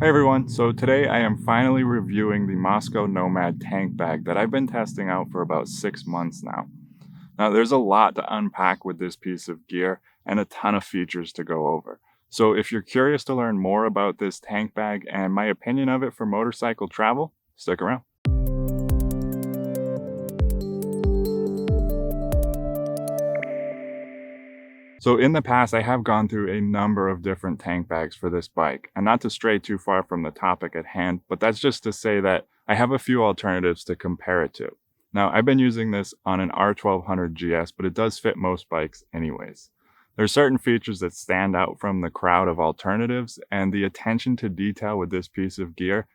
Hi everyone, so today I am finally reviewing the Mosko Nomad Tank Bag that I've been testing out for about 6 months now. Now there's a lot to unpack with this piece of gear and a ton of features to go over. So if you're curious to learn more about this tank bag and my opinion of it for motorcycle travel, stick around. So in the past, I have gone through a number of different tank bags for this bike, and not to stray too far from the topic at hand, but that's just to say that I have a few alternatives to compare it to. Now, I've been using this on an R1200GS, but it does fit most bikes anyways. There are certain features that stand out from the crowd of alternatives, and the attention to detail with this piece of gear,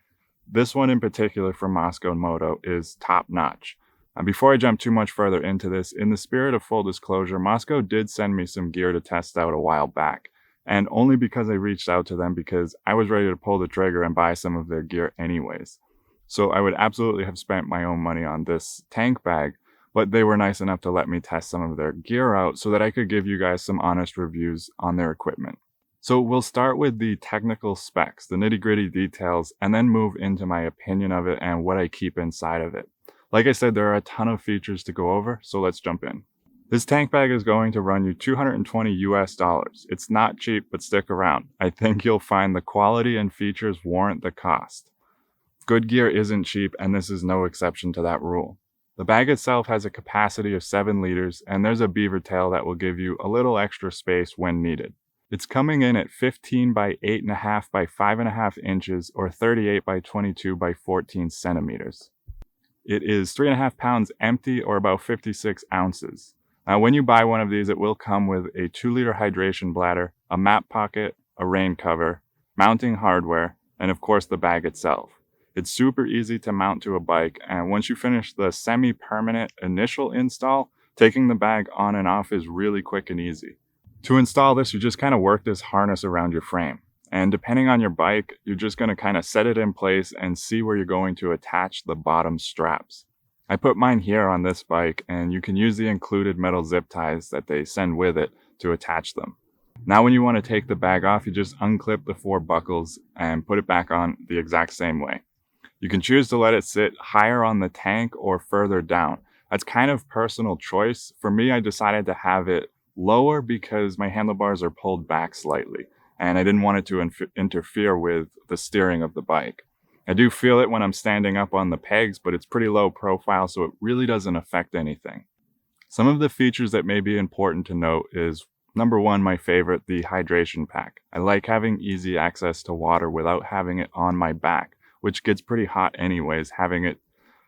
this one in particular from Mosko Moto, is top notch. Before I jump too much further into this, in the spirit of full disclosure, Mosko did send me some gear to test out a while back, and only because I reached out to them because I was ready to pull the trigger and buy some of their gear anyways. So I would absolutely have spent my own money on this tank bag, but they were nice enough to let me test some of their gear out so that I could give you guys some honest reviews on their equipment. So we'll start with the technical specs, the nitty-gritty details, and then move into my opinion of it and what I keep inside of it. Like I said, there are a ton of features to go over, so let's jump in. This tank bag is going to run you $220 US. It's not cheap, but stick around. I think you'll find the quality and features warrant the cost. Good gear isn't cheap, and this is no exception to that rule. The bag itself has a capacity of 7 liters, and there's a beaver tail that will give you a little extra space when needed. It's coming in at 15 by 8.5 by 5.5 inches or 38 by 22 by 14 centimeters. It is 3.5 pounds empty or about 56 ounces. Now, when you buy one of these, it will come with a 2-liter hydration bladder, a map pocket, a rain cover, mounting hardware, and of course the bag itself. It's super easy to mount to a bike, and once you finish the semi-permanent initial install, taking the bag on and off is really quick and easy. To install this, you just kind of work this harness around your frame. And depending on your bike, you're just going to kind of set it in place and see where you're going to attach the bottom straps. I put mine here on this bike, and you can use the included metal zip ties that they send with it to attach them. Now when you want to take the bag off, you just unclip the 4 buckles and put it back on the exact same way. You can choose to let it sit higher on the tank or further down. That's kind of personal choice. For me, I decided to have it lower because my handlebars are pulled back slightly, and I didn't want it to interfere with the steering of the bike. I do feel it when I'm standing up on the pegs, but it's pretty low profile, so it really doesn't affect anything. Some of the features that may be important to note is, number one, my favorite, the hydration pack. I like having easy access to water without having it on my back, which gets pretty hot anyways, having it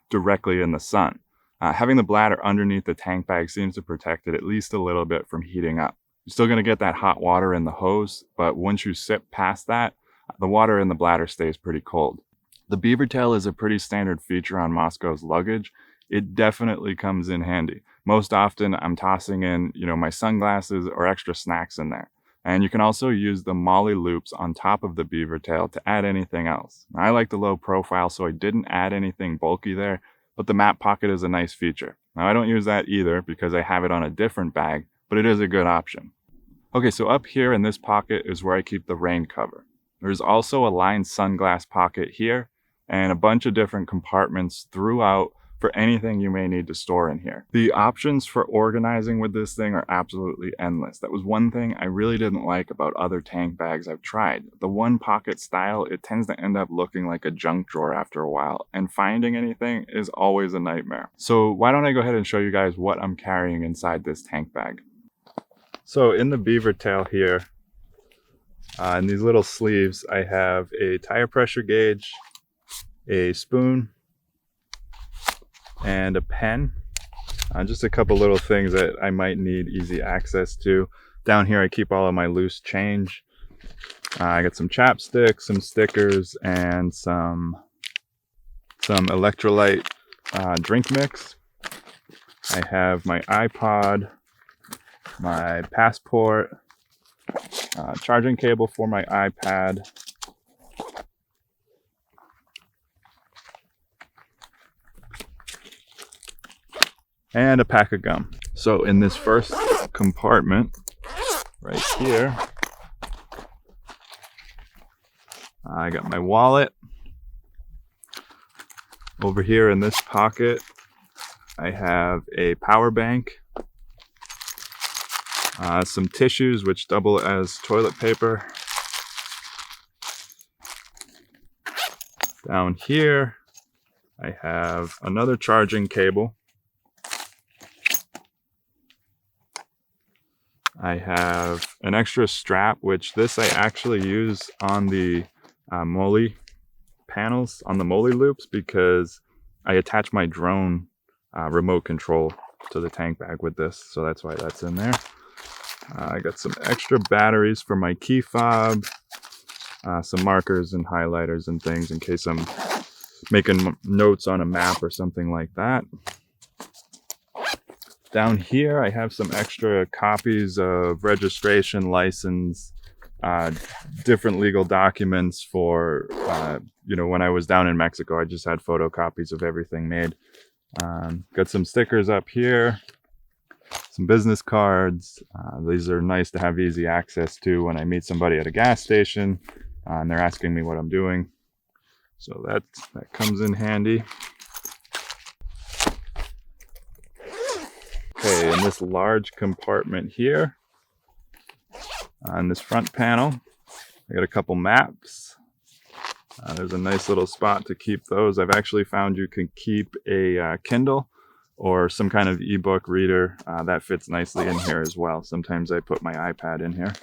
directly in the sun. Having the bladder underneath the tank bag seems to protect it at least a little bit from heating up. You're still going to get that hot water in the hose, but once you sip past that, the water in the bladder stays pretty cold. The beaver tail is a pretty standard feature on Mosko's luggage. It definitely comes in handy. Most often I'm tossing in, my sunglasses or extra snacks in there. And you can also use the molly loops on top of the beaver tail to add anything else. Now, I like the low profile, so I didn't add anything bulky there, but the map pocket is a nice feature. Now, I don't use that either because I have it on a different bag, but it is a good option. Okay, so up here in this pocket is where I keep the rain cover. There's also a lined sunglass pocket here and a bunch of different compartments throughout for anything you may need to store in here. The options for organizing with this thing are absolutely endless. That was one thing I really didn't like about other tank bags I've tried. The one pocket style, it tends to end up looking like a junk drawer after a while, and finding anything is always a nightmare. So why don't I go ahead and show you guys what I'm carrying inside this tank bag. So in the beaver tail here, in these little sleeves, I have a tire pressure gauge, a spoon, and a pen. Just a couple little things that I might need easy access to. Down here I keep all of my loose change. I got some chapsticks, some stickers, and some electrolyte drink mix. I have my iPod, my passport, charging cable for my iPad, and a pack of gum. So in this first compartment right here, I got my wallet. Over here in this pocket, I have a power bank, some tissues which double as toilet paper. Down here, I have another charging cable. I have an extra strap, which this I actually use on the Moly panels, on the Moly loops, because I attach my drone remote control to the tank bag with this, so that's why that's in there. I got some extra batteries for my key fob, some markers and highlighters and things in case I'm making notes on a map or something like that. Down here, I have some extra copies of registration, license, different legal documents for, when I was down in Mexico, I just had photocopies of everything made. Got some stickers up here, some business cards. These are nice to have easy access to when I meet somebody at a gas station and they're asking me what I'm doing. So that comes in handy. Okay, in this large compartment here, on this front panel, I got a couple maps. There's a nice little spot to keep those. I've actually found you can keep a Kindle or some kind of ebook reader. That fits nicely in here as well. Sometimes I put my iPad in here.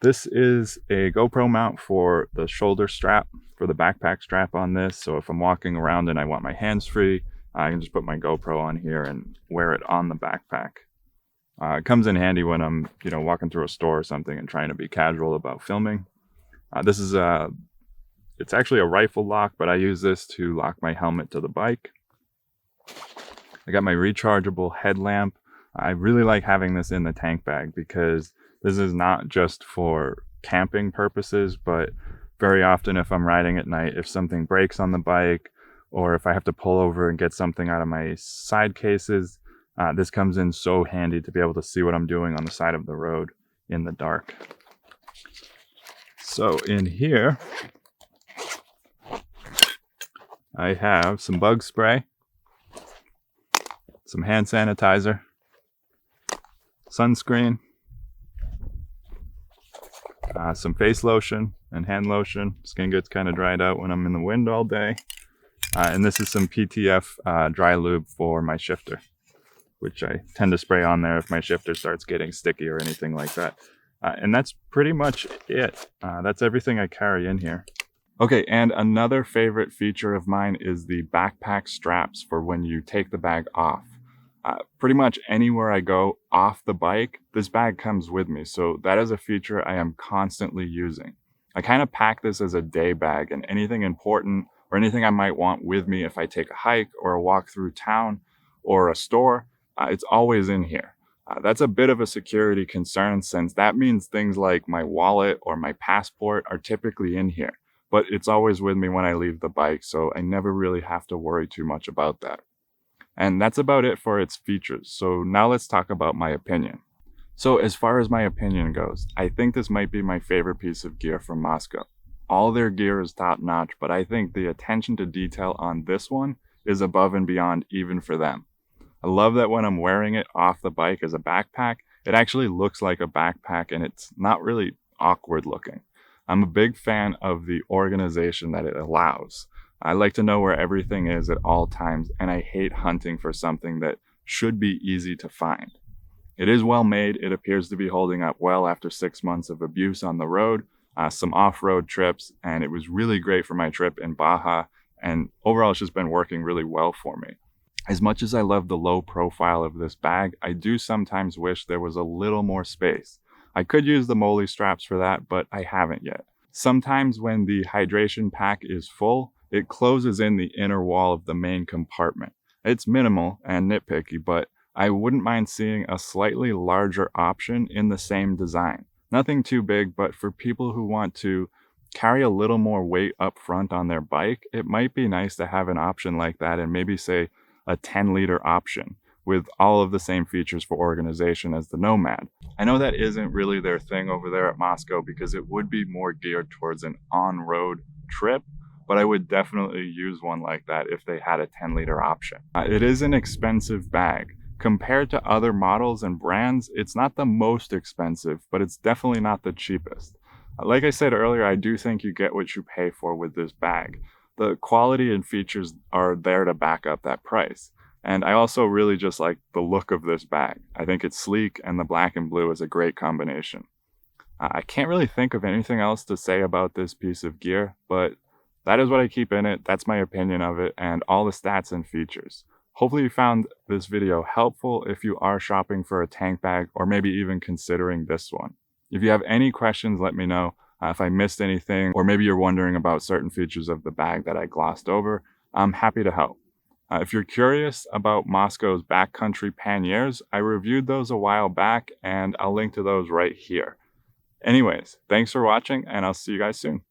This is a GoPro mount for the shoulder strap, for the backpack strap on this. So if I'm walking around and I want my hands free, I can just put my GoPro on here and wear it on the backpack. It comes in handy when I'm, walking through a store or something and trying to be casual about filming. This is it's actually a rifle lock, but I use this to lock my helmet to the bike. I got my rechargeable headlamp. I really like having this in the tank bag because this is not just for camping purposes, but very often if I'm riding at night, if something breaks on the bike, or if I have to pull over and get something out of my side cases, this comes in so handy to be able to see what I'm doing on the side of the road in the dark. So in here, I have some bug spray, some hand sanitizer, sunscreen, some face lotion and hand lotion. Skin gets kind of dried out when I'm in the wind all day. And this is some PTF dry lube for my shifter, which I tend to spray on there if my shifter starts getting sticky or anything like that. And that's pretty much it. That's everything I carry in here. Okay, and another favorite feature of mine is the backpack straps for when you take the bag off. Pretty much anywhere I go off the bike, this bag comes with me. So that is a feature I am constantly using. I kind of pack this as a day bag, and anything important or anything I might want with me if I take a hike or a walk through town or a store, it's always in here. That's a bit of a security concern since that means things like my wallet or my passport are typically in here, but it's always with me when I leave the bike, so I never really have to worry too much about that. And that's about it for its features. So now let's talk about my opinion. So as far as my opinion goes, I think this might be my favorite piece of gear from Mosko. All their gear is top notch, but I think the attention to detail on this one is above and beyond even for them. I love that when I'm wearing it off the bike as a backpack, it actually looks like a backpack and it's not really awkward looking. I'm a big fan of the organization that it allows. I like to know where everything is at all times, and I hate hunting for something that should be easy to find. It is well made. It appears to be holding up well after 6 months of abuse on the road, some off-road trips, and it was really great for my trip in Baja, and overall it's just been working really well for me. As much as I love the low profile of this bag, I do sometimes wish there was a little more space. I could use the Moly straps for that, but I haven't yet. Sometimes when the hydration pack is full, it closes in the inner wall of the main compartment. It's minimal and nitpicky, but I wouldn't mind seeing a slightly larger option in the same design. Nothing too big, but for people who want to carry a little more weight up front on their bike, it might be nice to have an option like that and maybe say a 10-liter option with all of the same features for organization as the Nomad. I know that isn't really their thing over there at Mosko because it would be more geared towards an on-road trip, but I would definitely use one like that if they had a 10-liter option. It is an expensive bag. Compared to other models and brands, it's not the most expensive, but it's definitely not the cheapest. Like I said earlier, I do think you get what you pay for with this bag. The quality and features are there to back up that price. And I also really just like the look of this bag. I think it's sleek, and the black and blue is a great combination. I can't really think of anything else to say about this piece of gear, but that is what I keep in it. That's my opinion of it and all the stats and features. Hopefully you found this video helpful if you are shopping for a tank bag or maybe even considering this one. If you have any questions, let me know. If I missed anything, or maybe you're wondering about certain features of the bag that I glossed over, I'm happy to help. If you're curious about Mosko's backcountry panniers, I reviewed those a while back and I'll link to those right here. Anyways, thanks for watching and I'll see you guys soon.